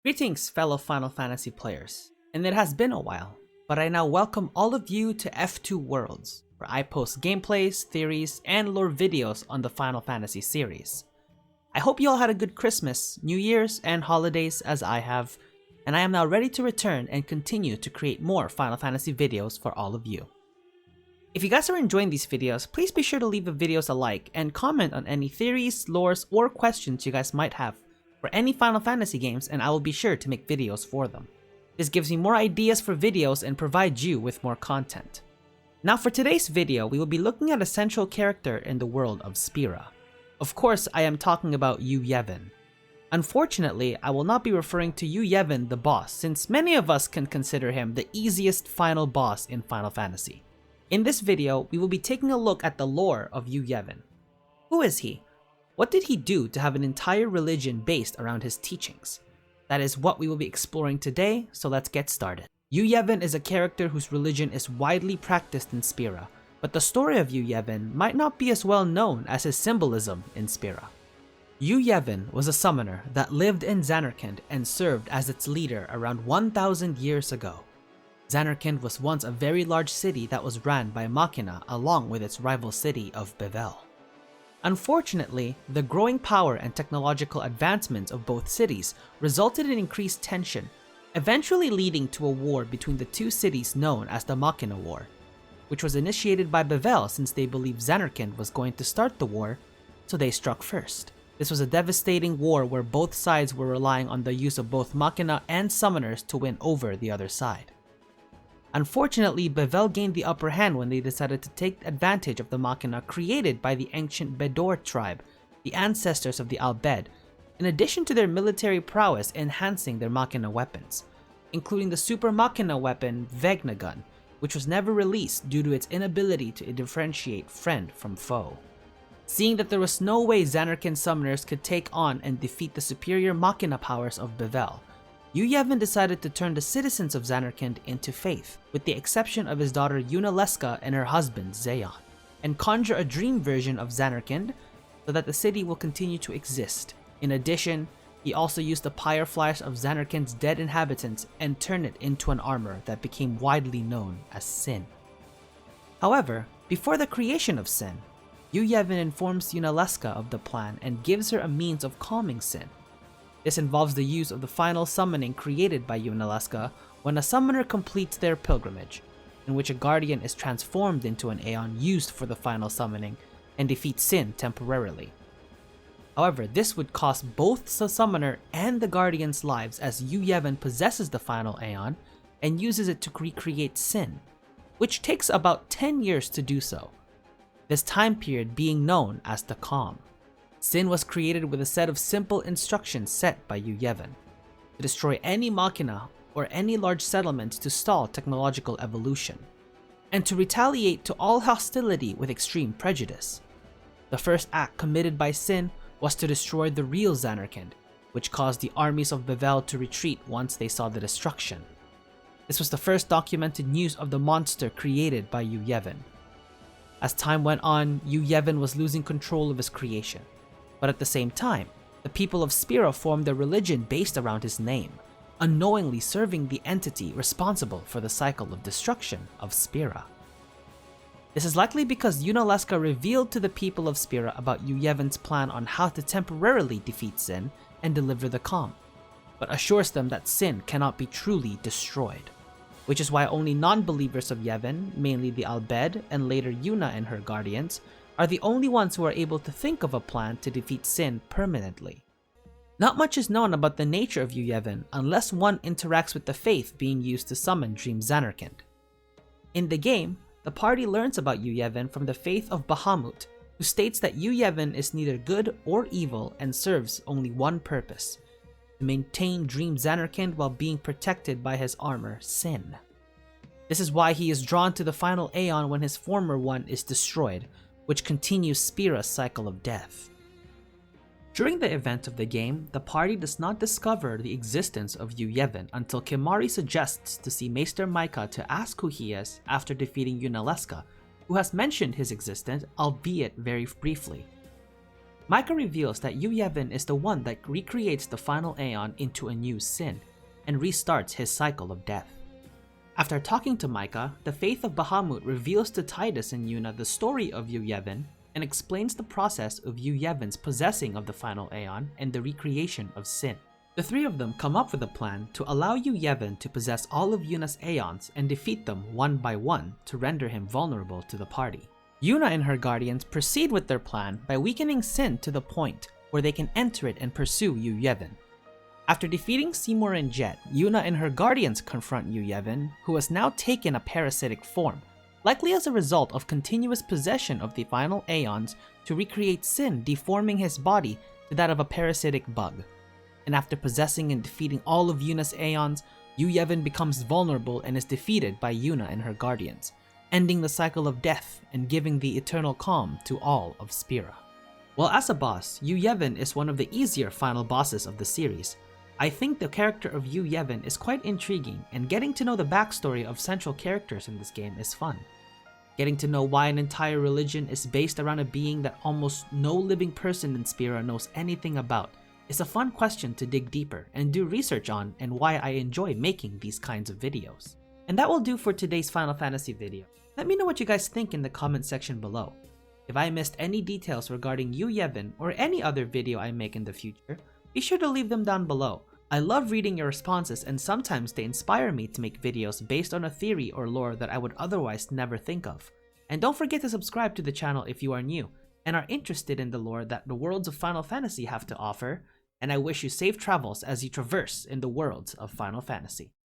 Greetings, fellow Final Fantasy players, and it has been a while, but I now welcome all of you to F2 Worlds, where I post gameplays, theories, and lore videos on the Final Fantasy series. I hope you all had a good Christmas, New Year's, and holidays as I have, and I am now ready to return and continue to create more Final Fantasy videos for all of you. If you guys are enjoying these videos, please be sure to leave the videos a like and comment on any theories, lores, or questions you guys might have for any Final Fantasy games, and I will be sure to make videos for them. This gives me more ideas for videos and provides you with more content. Now for today's video, we will be looking at a central character in the world of Spira. Of course, I am talking about Yu Yevon. Unfortunately, I will not be referring to Yu Yevon the boss, since many of us can consider him the easiest final boss in Final Fantasy. In this video, we will be taking a look at the lore of Yu Yevon. Who is he? What did he do to have an entire religion based around his teachings? That is what we will be exploring today, so let's get started. Yu Yevon is a character whose religion is widely practiced in Spira, but the story of Yu Yevon might not be as well known as his symbolism in Spira. Yu Yevon was a summoner that lived in Zanarkand and served as its leader around 1,000 years ago. Zanarkand was once a very large city that was ran by Machina along with its rival city of Bevel. Unfortunately, the growing power and technological advancements of both cities resulted in increased tension, eventually leading to a war between the two cities known as the Machina War, which was initiated by Bevel since they believed Zanarkand was going to start the war, so they struck first. This was a devastating war where both sides were relying on the use of both Machina and summoners to win over the other side. Unfortunately, Bevel gained the upper hand when they decided to take advantage of the Machina created by the ancient Bedor tribe, the ancestors of the Al Bhed, in addition to their military prowess enhancing their Machina weapons, including the super Machina weapon Vegna Gun, which was never released due to its inability to differentiate friend from foe. Seeing that there was no way Zanarkand summoners could take on and defeat the superior Machina powers of Bevel, Yu Yevon decided to turn the citizens of Zanarkand into faith, with the exception of his daughter Yunalesca and her husband Zayon, and conjure a dream version of Zanarkand so that the city will continue to exist. In addition, he also used the pyre flash of Zanarkand's dead inhabitants and turned it into an armor that became widely known as Sin. However, before the creation of Sin, Yu Yevon informs Yunalesca of the plan and gives her a means of calming Sin. This involves the use of the final summoning created by Yunalesca when a summoner completes their pilgrimage, in which a guardian is transformed into an Aeon used for the final summoning and defeats Sin temporarily. However, this would cost both the summoner and the guardian's lives, as Yu Yevon possesses the final Aeon and uses it to recreate Sin, which takes about 10 years to do so, this time period being known as the Calm. Sin was created with a set of simple instructions set by Yu Yevon to destroy any Machina or any large settlements to stall technological evolution, and to retaliate to all hostility with extreme prejudice. The first act committed by Sin was to destroy the real Zanarkand, which caused the armies of Bevel to retreat once they saw the destruction. This was the first documented news of the monster created by Yu Yevon. As time went on, Yu Yevon was losing control of his creation. But at the same time, the people of Spira formed their religion based around his name, unknowingly serving the entity responsible for the cycle of destruction of Spira. This is likely because Yunalesca revealed to the people of Spira about Yu Yevon's plan on how to temporarily defeat Sin and deliver the Calm, but assures them that Sin cannot be truly destroyed, which is why only non-believers of Yevon, mainly the Al Bhed and later Yuna and her guardians, are the only ones who are able to think of a plan to defeat Sin permanently. Not much is known about the nature of Yu Yevon unless one interacts with the faith being used to summon Dream Zanarkand. In the game, the party learns about Yu Yevon from the faith of Bahamut, who states that Yu Yevon is neither good or evil and serves only one purpose: to maintain Dream Zanarkand while being protected by his armor, Sin. This is why he is drawn to the final Aeon when his former one is destroyed, which continues Spira's cycle of death. During the event of the game, the party does not discover the existence of Yu Yevon until Kimahri suggests to see Maester Micah to ask who he is after defeating Yunalesca, who has mentioned his existence, albeit very briefly. Micah reveals that Yu Yevon is the one that recreates the final Aeon into a new sin, and restarts his cycle of death. After talking to Micah, the Faith of Bahamut reveals to Tidus and Yuna the story of Yu Yevon, and explains the process of Yu Yevon's possessing of the final Aeon and the recreation of sin. The three of them come up with a plan to allow Yu Yevon to possess all of Yuna's Aeons and defeat them one by one to render him vulnerable to the party. Yuna and her guardians proceed with their plan by weakening Sin to the point where they can enter it and pursue Yu Yevon. After defeating Seymour and Jet, Yuna and her guardians confront Yu Yevon, who has now taken a parasitic form, likely as a result of continuous possession of the final Aeons to recreate Sin, deforming his body to that of a parasitic bug. And after possessing and defeating all of Yuna's Aeons, Yu Yevon becomes vulnerable and is defeated by Yuna and her guardians, ending the cycle of death and giving the eternal calm to all of Spira. While as a boss, Yu Yevon is one of the easier final bosses of the series, I think the character of Yu Yevon is quite intriguing, and getting to know the backstory of central characters in this game is fun. Getting to know why an entire religion is based around a being that almost no living person in Spira knows anything about is a fun question to dig deeper and do research on, and why I enjoy making these kinds of videos. And that will do for today's Final Fantasy video. Let me know what you guys think in the comment section below. If I missed any details regarding Yu Yevon or any other video I make in the future, be sure to leave them down below. I love reading your responses, and sometimes they inspire me to make videos based on a theory or lore that I would otherwise never think of. And don't forget to subscribe to the channel if you are new and are interested in the lore that the worlds of Final Fantasy have to offer, and I wish you safe travels as you traverse in the worlds of Final Fantasy.